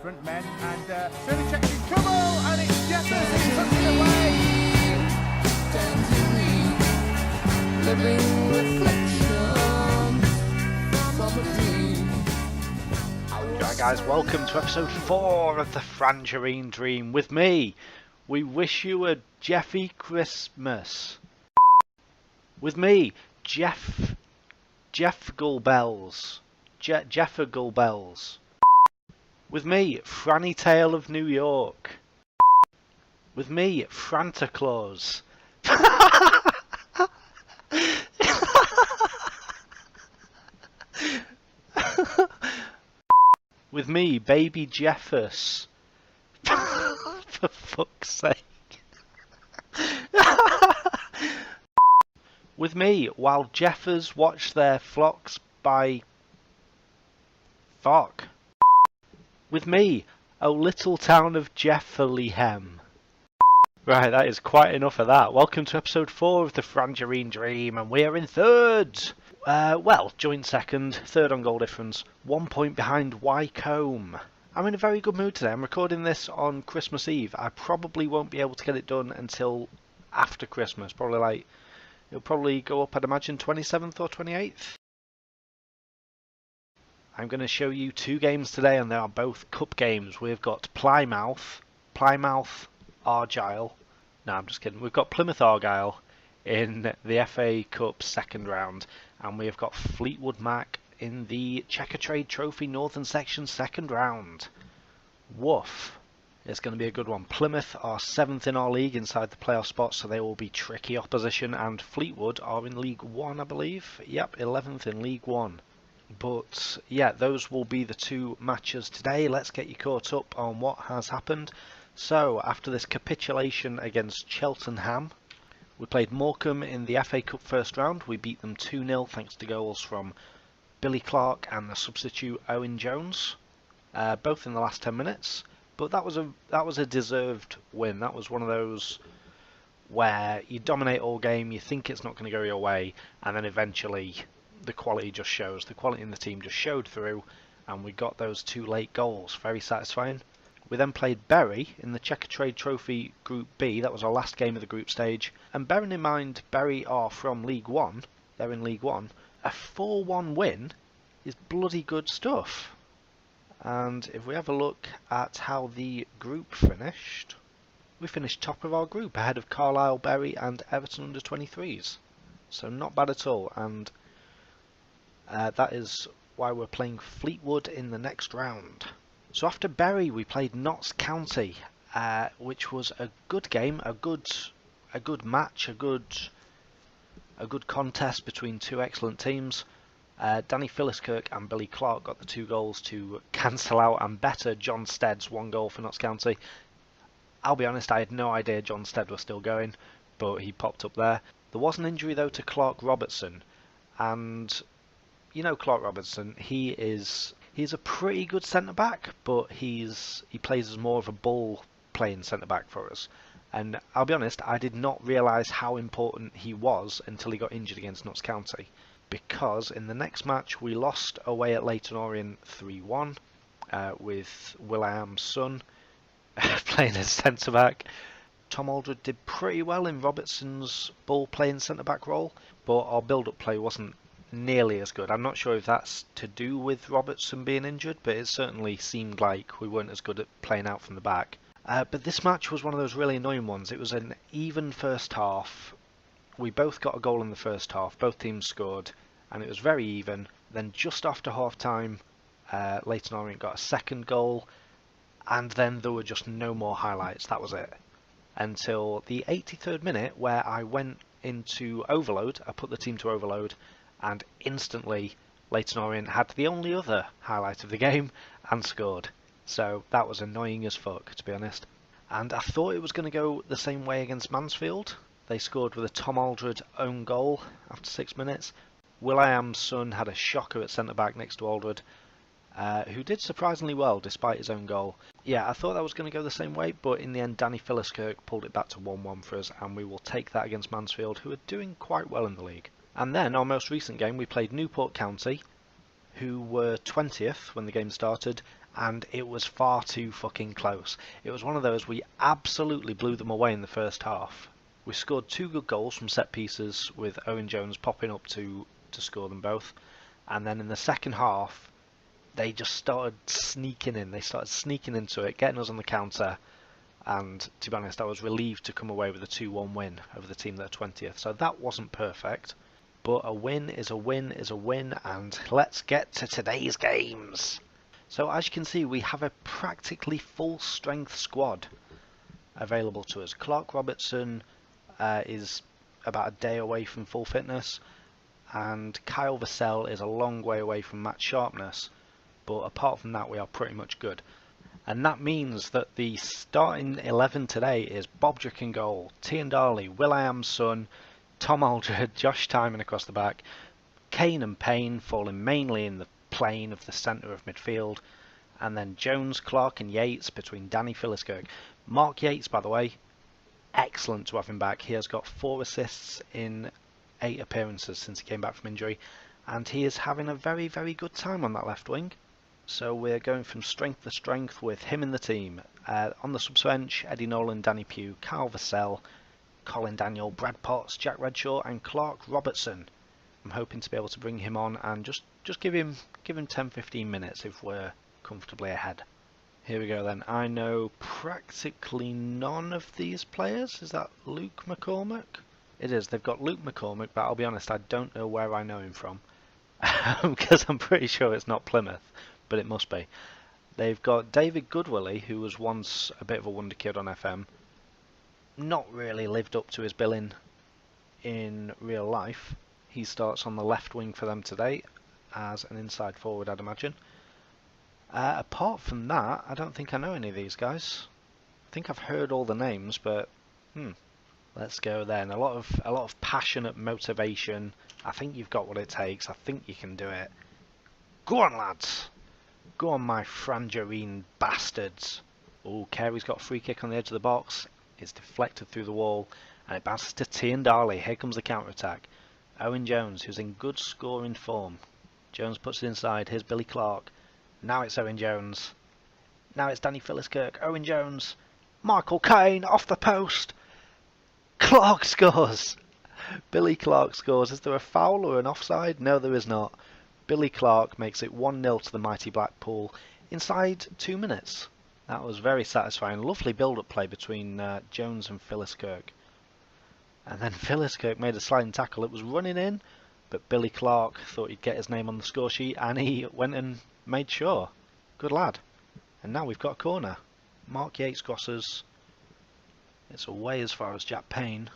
front men, and Philly checks in trouble, and it's Jefferson puts it away. Living reflections from a dream. Right guys, welcome to episode 4 of the Frangerine Dream with me. We wish you a Jeffy Christmas. With me, Jeff Gullbells. Jeffer Gullbells. With me, Franny Tale of New York. With me, Franta Claus. With me, Baby Jeffers. For fuck's sake. With me, while Jeffers watch their flocks by... Fuck. With me, O little town of Jefferleyhem. Right, that is quite enough of that. Welcome to episode 4 of the Frangerine Dream, and we are in third. Well, joint second, third on goal difference, 1 point behind Wycombe. I'm in a very good mood today. I'm recording this on Christmas Eve. I probably won't be able to get it done until after Christmas. It'll probably go up, I'd imagine, 27th or 28th. I'm going to show you 2 games today, and they are both cup games. We've got Plymouth Argyle. No, I'm just kidding. We've got Plymouth Argyle in the FA Cup second round, and we have got Fleetwood Mac in the Checkatrade Trophy Northern Section second round. Woof. It's going to be a good one. Plymouth are 7th in our league inside the playoff spot, so they will be tricky opposition, and Fleetwood are in League 1, I believe. Yep, 11th in League 1. But yeah, those will be the 2 matches today. Let's get you caught up on what has happened. So, after this capitulation against Cheltenham, we played Morecambe in the FA Cup first round. We beat them 2-0 thanks to goals from Billy Clark and the substitute Owen Jones, both in the last 10 minutes. But that was a deserved win. That was one of those where you dominate all game, you think it's not going to go your way, and then eventually the quality just shows. The quality in the team just showed through, and we got those 2 late goals. Very satisfying. We then played Bury in the Checkatrade Trophy Group B. That was our last game of the group stage. And bearing in mind, Bury are from League 1. They're in League 1. A 4-1 win is bloody good stuff. And if we have a look at how the group finished, we finished top of our group, ahead of Carlisle, Bury and Everton under 23s. So not bad at all. And that is why we're playing Fleetwood in the next round. So after Bury, we played Notts County, which was a good game, a good match, a good contest between 2 excellent teams. Danny Philliskirk and Billy Clark got the 2 goals to cancel out and better John Stead's 1 goal for Notts County. I'll be honest, I had no idea John Stead was still going, but he popped up there. There was an injury though to Clark Robertson, and you know Clark Robertson, he's a pretty good centre-back, but he plays as more of a ball-playing centre-back for us. And I'll be honest, I did not realise how important he was until he got injured against Notts County. Because in the next match, we lost away at Leyton Orient 3-1 with Will.i.am's son playing as centre-back. Tom Aldred did pretty well in Robertson's ball-playing centre-back role, but our build-up play wasn't nearly as good. I'm not sure if that's to do with Robertson being injured, but it certainly seemed like we weren't as good at playing out from the back. But this match was one of those really annoying ones. It was an even first half. We both got a goal in the first half. Both teams scored, and it was very even. Then just after half-time, Leyton Orient got a second goal, and then there were just no more highlights. That was it. Until the 83rd minute, where I went into overload. I put the team to overload, and instantly Leyton Orient had the only other highlight of the game and scored. So that was annoying as fuck, to be honest. And I thought it was going to go the same way against Mansfield. They scored with a Tom Aldred own goal after 6 minutes. Will.i.am's son had a shocker at centre-back next to Aldred, who did surprisingly well despite his own goal. Yeah, I thought that was going to go the same way, but in the end Danny Philliskirk pulled it back to 1-1 for us, and we will take that against Mansfield, who are doing quite well in the league. And then, our most recent game, we played Newport County, who were 20th when the game started, and it was far too fucking close. It was one of those we absolutely blew them away in the first half. We scored 2 good goals from set pieces, with Owen Jones popping up to score them both, and then in the second half they just started sneaking in. They started sneaking into it, getting us on the counter, and to be honest, I was relieved to come away with a 2-1 win over the team that are 20th. So that wasn't perfect, but a win is a win is a win, and let's get to today's games. So as you can see, we have a practically full strength squad available to us. Clark Robertson is about a day away from full fitness, and Kyle Vassell is a long way away from match sharpness, but apart from that we are pretty much good. And that means that the starting 11 today is Bobdrick in goal, Tiandali, Will.i.am's son, Tom Aldred, Josh Timon across the back, Kane and Payne falling mainly in the plane of the centre of midfield, and then Jones, Clark and Yates between Danny Philliskirk. Mark Yates, by the way, excellent to have him back. He has got 4 assists in 8 appearances since he came back from injury, and he is having a very, very good time on that left wing. So we're going from strength to strength with him in the team. On the subs bench, Eddie Nolan, Danny Pugh, Kyle Vassell, Colin Daniel, Brad Potts, Jack Redshaw and Clark Robertson. I'm hoping to be able to bring him on and just give him 10-15 minutes if we're comfortably ahead. Here we go then. I know practically none of these players. Is that Luke McCormick? It is. They've got Luke McCormick, but I'll be honest, I don't know where I know him from. Because I'm pretty sure it's not Plymouth, but it must be. They've got David Goodwillie, who was once a bit of a wonder kid on FM. Not really lived up to his billing in real life. He starts on the left wing for them today as an inside forward, I'd imagine. Apart from that, I don't think I know any of these guys. I think I've heard all the names, but let's go then. A lot of passionate motivation. I think you've got what it takes. I think you can do it. Go on, lads. Go on, my Frangerine bastards. Oh, Carey's got a free kick on the edge of the box. It's deflected through the wall, and it bounces to Tiandali. Here comes the counter-attack. Owen Jones, who's in good scoring form. Jones puts it inside. Here's Billy Clark. Now it's Owen Jones. Now it's Danny Philliskirk. Owen Jones. Michael Caine off the post. Clark scores. Billy Clark scores. Is there a foul or an offside? No, there is not. Billy Clark makes it 1-0 to the mighty Blackpool inside 2 minutes. That was very satisfying. Lovely build-up play between Jones and Philliskirk. And then Philliskirk made a sliding tackle. It was running in, but Billy Clark thought he'd get his name on the score sheet, and he went and made sure. Good lad. And now we've got a corner. Mark Yates crosses. It's away as far as Jack Payne.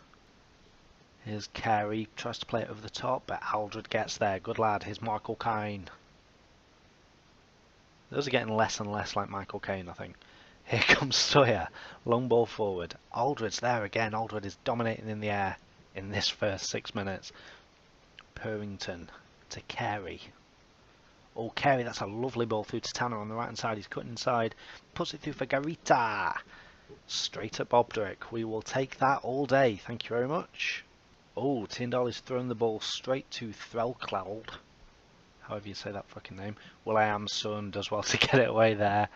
Here's Carey, tries to play it over the top, but Aldred gets there. Good lad. Here's Michael Caine. Those are getting less and less like Michael Caine, I think. Here comes Sawyer. Long ball forward. Aldred's there again. Aldred is dominating in the air in this first 6 minutes. Purrington to Carey. Oh, Carey, that's a lovely ball through to Tanner on the right hand side. He's cutting inside. Puts it through for Garita. Straight at Bobdrick. We will take that all day. Thank you very much. Oh, Tiandali's thrown the ball straight to Threlcloud. However you say that fucking name. Will.i.am's son does well to get it away there.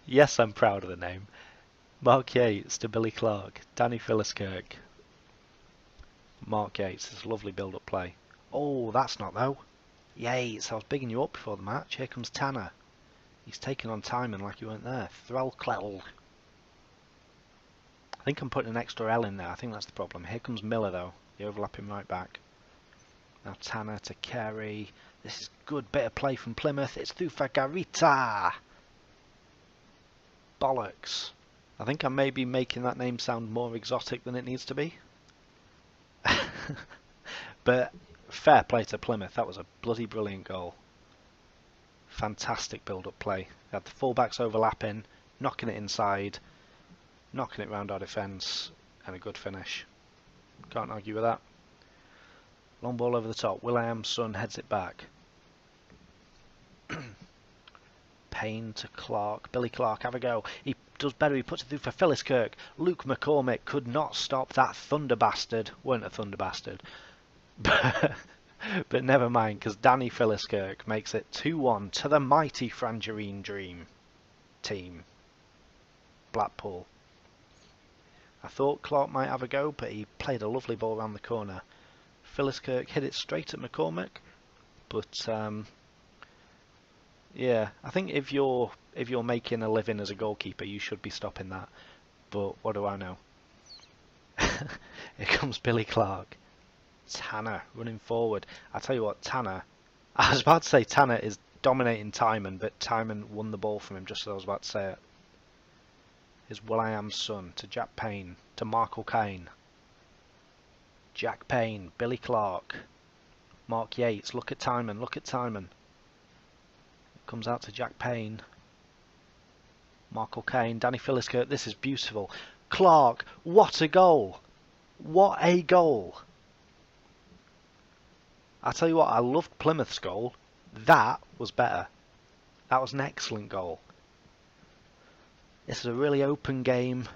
Yes, I'm proud of the name. Mark Yates to Billy Clark. Danny Philliskirk. Mark Yates. It's a lovely build-up play. Oh, that's not though. Yates, I was bigging you up before the match. Here comes Tanner. He's taken on Timon like you weren't there. Threlcloud. I think I'm putting an extra L in there. I think that's the problem. Here comes Miller though. The overlapping right back. Now Tanner to Carey. This is a good bit of play from Plymouth. It's through for Garita. Bollocks. I think I may be making that name sound more exotic than it needs to be. But fair play to Plymouth. That was a bloody brilliant goal. Fantastic build-up play. They had the fullbacks overlapping, knocking it inside, knocking it round our defence, and a good finish. Can't argue with that. Long ball over the top. Will.i.am's son heads it back. Payne to Clark. Billy Clark, have a go. He does better. He puts it through for Philliskirk. Luke McCormick could not stop that thunder bastard. Weren't a thunder bastard. But never mind, because Danny Philliskirk makes it 2-1 to the mighty Frangerine Dream team, Blackpool. I thought Clark might have a go, but he played a lovely ball around the corner. Philliskirk hit it straight at McCormick, but yeah, I think if you're making a living as a goalkeeper, you should be stopping that. But what do I know? Here comes Billy Clark. Tanner running forward. I tell you what, Tanner. I was about to say Tanner is dominating Timon, but Timon won the ball from him just as I was about to say it. Here's Will.i.am's son to Jack Payne to Mark O'Kane. Jack Payne, Billy Clark, Mark Yates. Look at Timon. Look at Timon. Comes out to Jack Payne. Mark O'Kane, Danny Philliskirk. This is beautiful. Clark, what a goal! What a goal! I tell you what, I loved Plymouth's goal. That was better. That was an excellent goal. This is a really open game,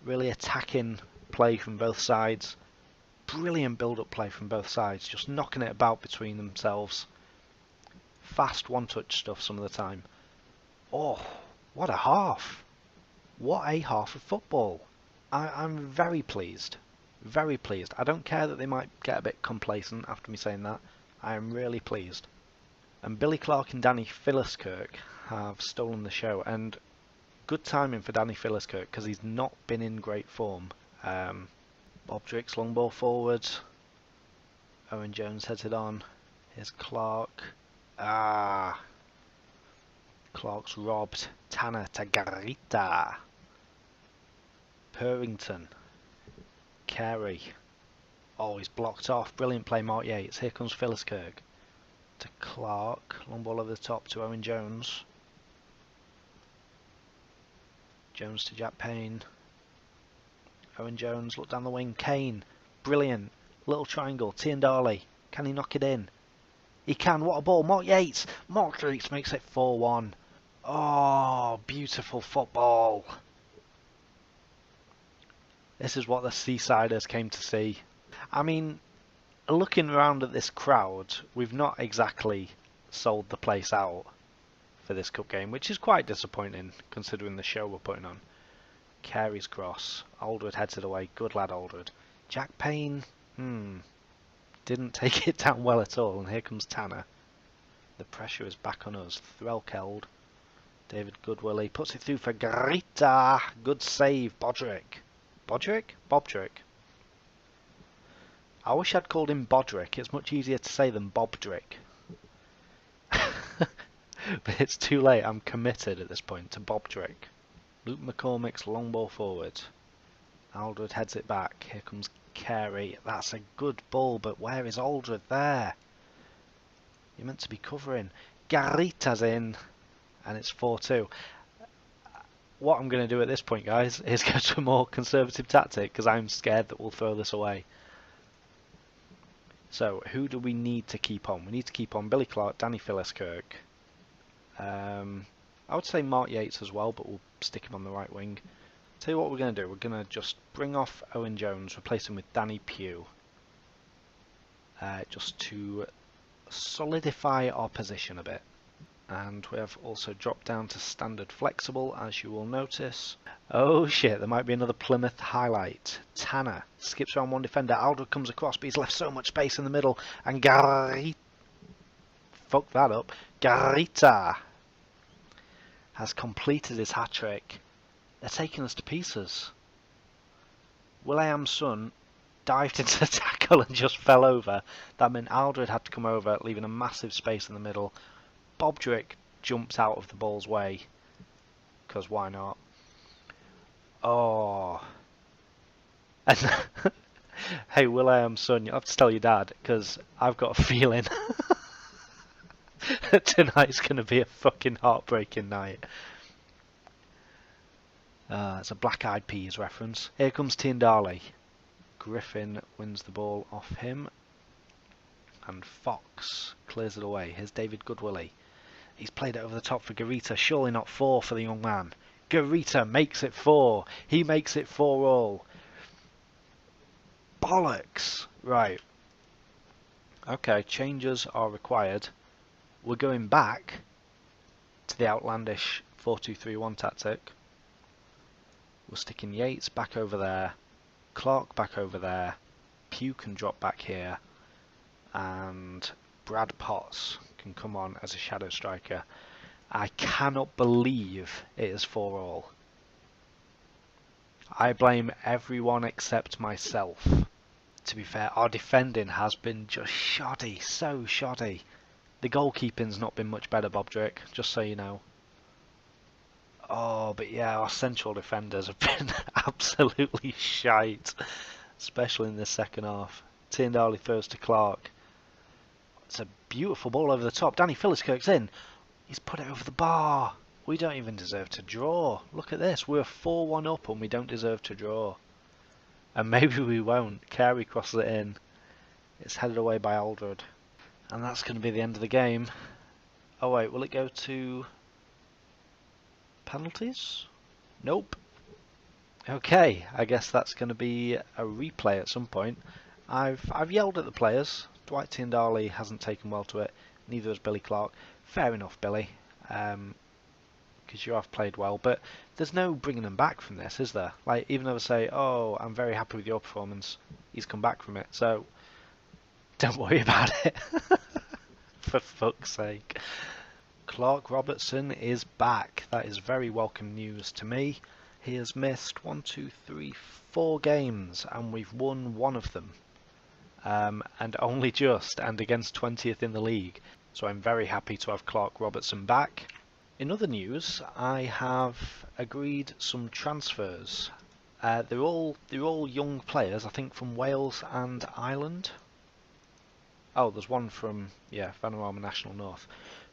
really attacking play from both sides. Brilliant build-up play from both sides, just knocking it about between themselves. Fast one-touch stuff some of the time. Oh, what a half! What a half of football! I'm very pleased. Very pleased. I don't care that they might get a bit complacent after me saying that. I am really pleased. And Billy Clark and Danny Philliskirk have stolen the show. And good timing for Danny Philliskirk because he's not been in great form. Bob Drix long ball forward. Owen Jones heads it on. Here's Clark. Clark's robbed. Tanner to Garita. Purrington. Carey. Oh, he's blocked off. Brilliant play, Mark Yates. Here comes Philliskirk. To Clark. Long ball over the top to Owen Jones. Jones to Jack Payne. Owen Jones, look down the wing. Kane. Brilliant. Little triangle. Tiandali. Can he knock it in? He can. What a ball. Mark Yates. Mark Yates makes it 4-1. Oh, beautiful football. This is what the Seasiders came to see. I mean, looking around at this crowd, we've not exactly sold the place out for this cup game, which is quite disappointing considering the show we're putting on. Carey's cross. Aldred heads it away. Good lad, Aldred. Jack Payne, didn't take it down well at all. And here comes Tanner. The pressure is back on us. Threlkeld. David Goodwill. He puts it through for Garita. Good save, Bodrick. Bodrick? Bobdrick. I wish I'd called him Bodrick. It's much easier to say than Bobdrick. But it's too late. I'm committed at this point to Bobdrick. Luke McCormick's long ball forward. Aldred heads it back. Here comes Carey. That's a good ball, but where is Aldred? There. You're meant to be covering. Garita's in. And it's 4-2. What I'm going to do at this point, guys, is go to a more conservative tactic because I'm scared that we'll throw this away. So, who do we need to keep on? We need to keep on Billy Clark, Danny Philliskirk. I would say Mark Yates as well, but we'll stick him on the right wing. Tell you what we're going to do. We're going to just bring off Owen Jones, replace him with Danny Pugh. Just to solidify our position a bit. And we have also dropped down to standard flexible, as you will notice. Oh shit, there might be another Plymouth highlight. Tanner skips around one defender. Aldred comes across, but he's left so much space in the middle. And Garita... Fuck that up. Garita has completed his hat-trick. They're taking us to pieces. Will.i.am's son dived into the tackle and just fell over. That meant Aldred had to come over, leaving a massive space in the middle. Bobdrick jumps out of the ball's way, because why not? Oh. And hey, Will.i.am's son, you'll have to tell your dad, because I've got a feeling that tonight's going to be a fucking heartbreaking night. It's a Black Eyed Peas reference. Here comes Tiandali. Griffin wins the ball off him. And Fox clears it away. Here's David Goodwillie. He's played it over the top for Garita. Surely not 4 for the young man. Garita makes it 4. He makes it 4-all. Bollocks. Right. Okay, changes are required. We're going back to the outlandish 4-2-3-1 tactic. We're sticking Yates back over there, Clark back over there, Pugh can drop back here, and Brad Potts can come on as a shadow striker. I cannot believe it is 4-4. I blame everyone except myself. To be fair, our defending has been just shoddy, so shoddy. The goalkeeping's not been much better, Bob Drake, just so you know. Oh, but yeah, our central defenders have been absolutely shite, especially in the second half. Tierney throws to Clark. It's a beautiful ball over the top. Danny Philliskirk's in. He's put it over the bar. We don't even deserve to draw. Look at this. We're 4-1 up and we don't deserve to draw. And maybe we won't. Carey crosses it in. It's headed away by Aldred. And that's going to be the end of the game. Oh wait, will it go to penalties? Nope. Okay, I guess that's going to be a replay at some point. I've yelled at the players. Dwight Tierney hasn't taken well to it. Neither has Billy Clark. Fair enough, Billy. Because you have played well, but there's no bringing them back from this, is there? Like, even though they say, "Oh, I'm very happy with your performance," he's come back from it, so don't worry about it. For fuck's sake. Clark Robertson is back. That is very welcome news to me. He has missed 4 games, and we've won one of them. And only just, and against 20th in the league. So I'm very happy to have Clark Robertson back. In other news, I have agreed some transfers. They're all young players, I think from Wales and Ireland. Oh, there's one from Vanarama National North.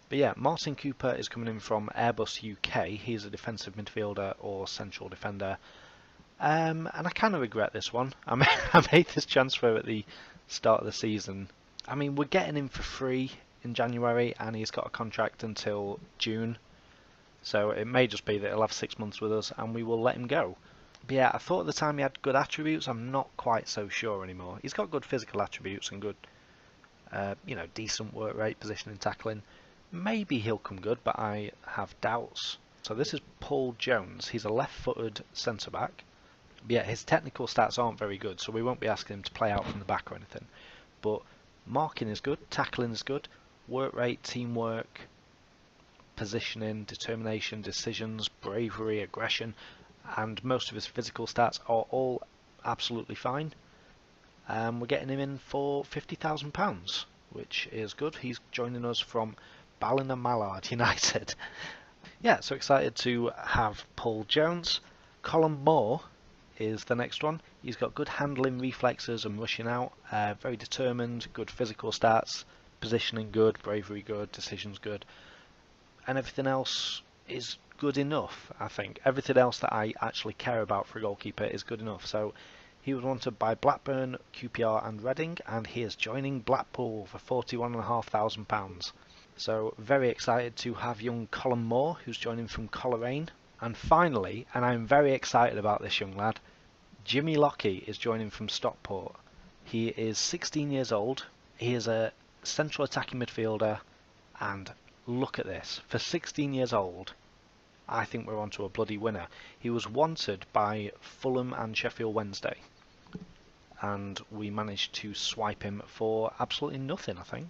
But yeah, Martin Cooper is coming in from Airbus UK. He's a defensive midfielder or central defender. And I kind of regret this one. I made this transfer at the start of the season. I mean, we're getting him for free in January, and he's got a contract until June. So it may just be that he'll have 6 months with us, and we will let him go. But yeah, I thought at the time he had good attributes. I'm not quite so sure anymore. He's got good physical attributes and good, decent work rate, positioning, tackling. Maybe he'll come good, but I have doubts. So this is Paul Jones. He's a left-footed centre-back. Yeah, his technical stats aren't very good, so we won't be asking him to play out from the back or anything. But marking is good, tackling is good, work rate, teamwork, positioning, determination, decisions, bravery, aggression, and most of his physical stats are all absolutely fine. We're getting him in for £50,000, which is good. He's joining us from Ballina United. Yeah, so excited to have Paul Jones. Colin Moore is the next one. He's got good handling, reflexes and rushing out, very determined, good physical stats, positioning good, bravery good, decisions good, and everything else is good enough. I think everything else that I actually care about for a goalkeeper is good enough. So he was wanted by Blackburn, QPR and Reading, and he is joining Blackpool for £41,500. So very excited to have young Colin Moore, who's joining from Coleraine. And finally, and I'm very excited about this young lad, Jimmy Lockie is joining from Stockport. He is 16 years old. He is a central attacking midfielder, and look at this. For 16 years old, I think we're on to a bloody winner. He was wanted by Fulham and Sheffield Wednesday, and we managed to swipe him for absolutely nothing, I think.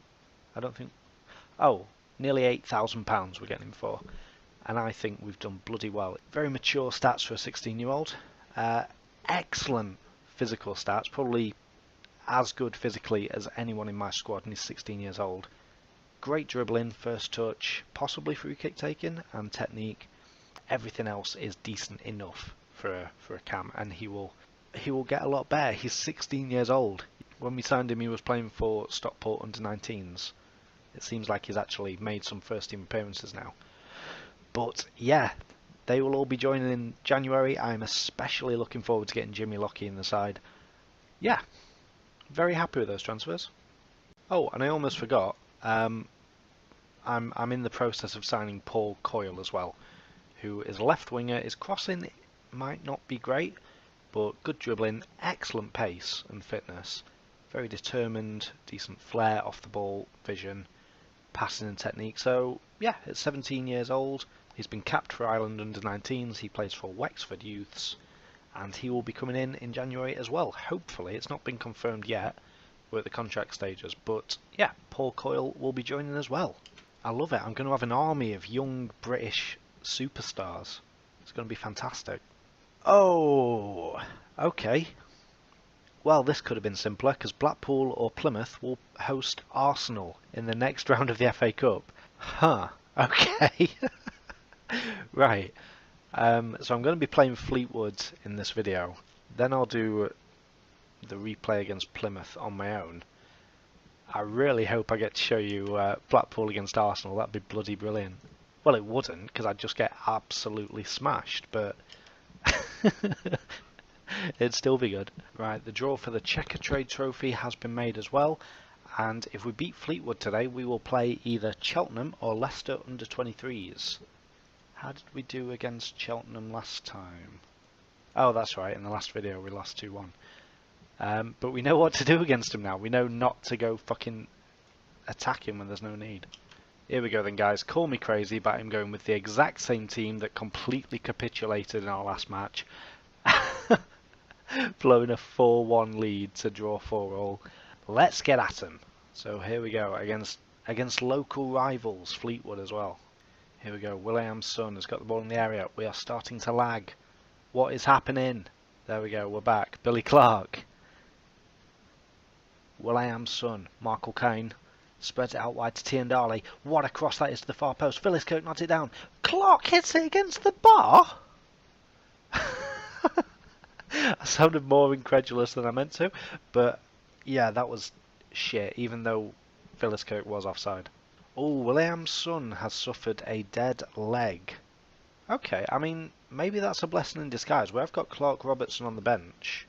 I don't think... Oh, nearly £8,000 we're getting him for. And I think we've done bloody well. Very mature stats for a 16-year-old. Excellent physical stats, probably as good physically as anyone in my squad, and he's 16 years old. Great dribbling, first touch, possibly free kick taking, and technique. Everything else is decent enough for a cam, and he will get a lot better. He's 16 years old. When we signed him, he was playing for Stockport under-19s. It seems like he's actually made some first-team appearances now. But yeah, they will all be joining in January. I'm especially looking forward to getting Jimmy Lockie in the side. Yeah, very happy with those transfers. Oh, and I almost forgot. I'm in the process of signing Paul Coyle as well, who is a left winger. His crossing might not be great, but good dribbling, excellent pace and fitness. Very determined, decent flair, off the ball, vision, passing and technique. So yeah, at 17 years old, he's been capped for Ireland under-19s. He plays for Wexford Youths, and he will be coming in January as well. Hopefully, it's not been confirmed yet. We're at the contract stages, but yeah, Paul Coyle will be joining as well. I love it. I'm going to have an army of young British superstars. It's going to be fantastic. Oh, okay. Well, this could have been simpler, because Blackpool or Plymouth will host Arsenal in the next round of the FA Cup. Huh, okay. Right. So I'm going to be playing Fleetwood in this video. Then I'll do the replay against Plymouth on my own. I really hope I get to show you Blackpool against Arsenal. That'd be bloody brilliant. Well, it wouldn't, because I'd just get absolutely smashed, but it'd still be good. Right, the draw for the Checker Trade Trophy has been made as well, and if we beat Fleetwood today, we will play either Cheltenham or Leicester under-23s. How did we do against Cheltenham last time? Oh, that's right, in the last video we lost 2-1. But we know what to do against him now. We know not to go fucking attack him when there's no need. Here we go then, guys. Call me crazy, but I'm going with the exact same team that completely capitulated in our last match. Blowing a 4-1 lead to draw 4-all. Let's get at them. So here we go, against local rivals, Fleetwood as well. Here we go, Will.i.am's son has got the ball in the area. We are starting to lag. What is happening? There we go, we're back. Billy Clark. Will.i.am's son, Michael Caine, spreads it out wide to Tiendali. What a cross that is to the far post. Phyllis Kirk nods it down. Clark hits it against the bar? I sounded more incredulous than I meant to, but yeah, that was shit, even though Phyllis Kirk was offside. Oh, Will.i.am's son has suffered a dead leg. Okay, I mean, maybe that's a blessing in disguise. Where I've got Clark Robertson on the bench,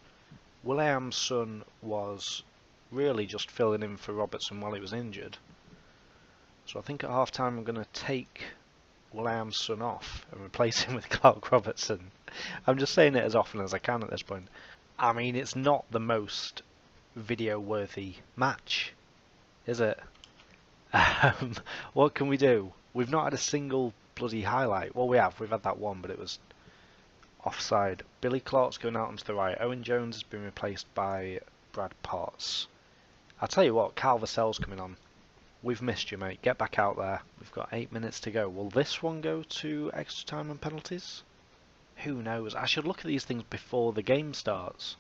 Will.i.am's son was really just filling in for Robertson while he was injured. So I think at half time I'm going to take Will.i.am's son off and replace him with Clark Robertson. I'm just saying it as often as I can at this point. I mean, it's not the most video-worthy match, is it? What can we do? We've not had a single bloody highlight. Well, we have. We've had that one, but it was offside. Billy Clark's going out onto the right. Owen Jones has been replaced by Brad Potts. I'll tell you what, Cal Vassell's coming on. We've missed you, mate. Get back out there. We've got 8 minutes to go. Will this one go to extra time and penalties? Who knows? I should look at these things before the game starts.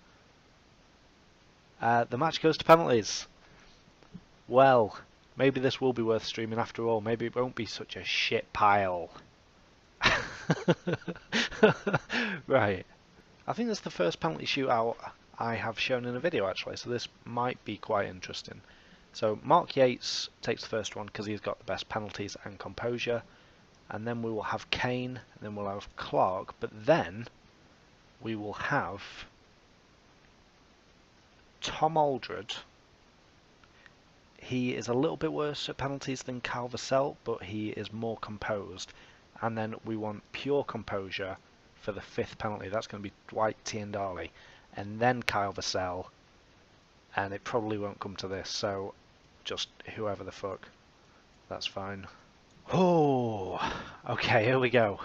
The match goes to penalties. Well, maybe this will be worth streaming after all. Maybe it won't be such a shit pile. Right. I think that's the first penalty shootout I have shown in a video, actually, so this might be quite interesting. So Mark Yates takes the first one because he's got the best penalties and composure, and then we will have Caine, and then we'll have Clark, but then we will have Tom Aldred. He is a little bit worse at penalties than Cal Vassell, but he is more composed. And then we want pure composure for the 5th penalty. That's going to be Dwight Tiendali. And then Kyle Vassell. And it probably won't come to this, so just whoever the fuck. That's fine. Oh, okay, here we go.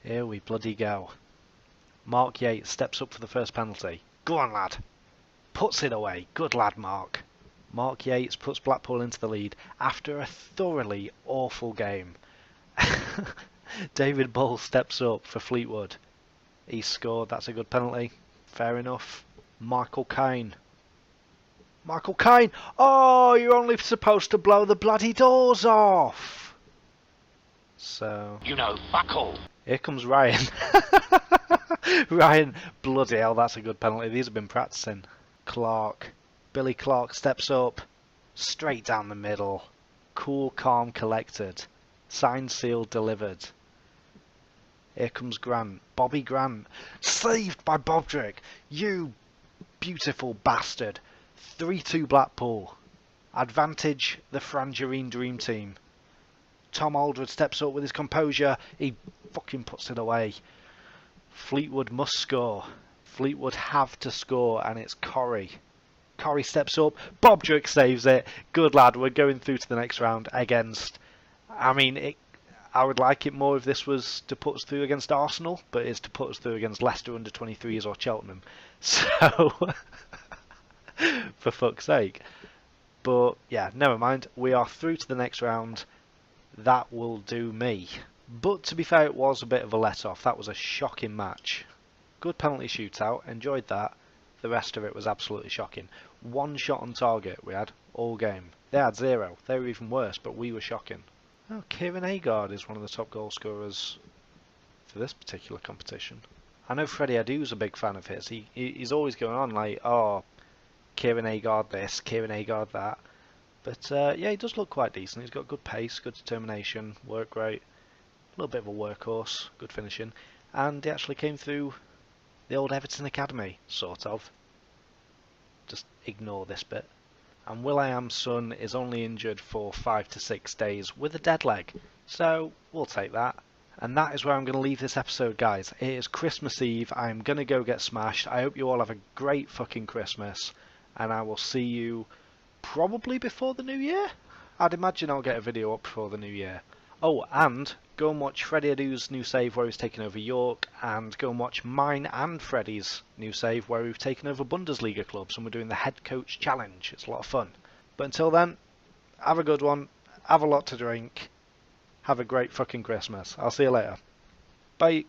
Here we bloody go. Mark Yates steps up for the first penalty. Go on, lad. Puts it away. Good lad, Mark. Mark Yates puts Blackpool into the lead after a thoroughly awful game. David Bull steps up for Fleetwood. He scored. That's a good penalty. Fair enough. Michael Caine. Michael Caine! Oh, you're only supposed to blow the bloody doors off! So... You know, fuck all. Here comes Ryan. Ryan, bloody hell, that's a good penalty. These have been practicing. Clark. Billy Clark steps up. Straight down the middle. Cool, calm, collected. Signed, sealed, delivered. Here comes Grant. Bobby Grant. Saved by Bobdrick. You beautiful bastard. 3-2 Blackpool. Advantage the Frangerine Dream Team. Tom Aldred steps up with his composure. He fucking puts it away. Fleetwood must score. Fleetwood have to score, and it's Corrie. Corey steps up. Bobdrick saves it. Good lad. We're going through to the next round against... I mean, I would like it more if this was to put us through against Arsenal, but it's to put us through against Leicester under 23s or Cheltenham. So, for fuck's sake. But yeah, never mind. We are through to the next round. That will do me. But to be fair, it was a bit of a let-off. That was a shocking match. Good penalty shootout. Enjoyed that. The rest of it was absolutely shocking. 1 shot on target we had all game. They had 0. They were even worse, but we were shocking. Oh, Kieran Agard is one of the top goal scorers for this particular competition. I know Freddie Adu's a big fan of his. He's always going on like, oh, Kieran Agard this, Kieran Agard that. But yeah, he does look quite decent. He's got good pace, good determination, work rate, a little bit of a workhorse, good finishing. And he actually came through the old Everton Academy, sort of. Just ignore this bit. And Will.i.am's son is only injured for 5 to 6 days with a dead leg. So, we'll take that. And that is where I'm going to leave this episode, guys. It is Christmas Eve. I'm going to go get smashed. I hope you all have a great fucking Christmas. And I will see you probably before the new year? I'd imagine I'll get a video up before the new year. Oh, and go and watch Freddie Adu's new save where he's taken over York, and go and watch mine and Freddie's new save where we've taken over Bundesliga clubs and we're doing the head coach challenge. It's a lot of fun. But until then, have a good one, have a lot to drink, have a great fucking Christmas. I'll see you later. Bye.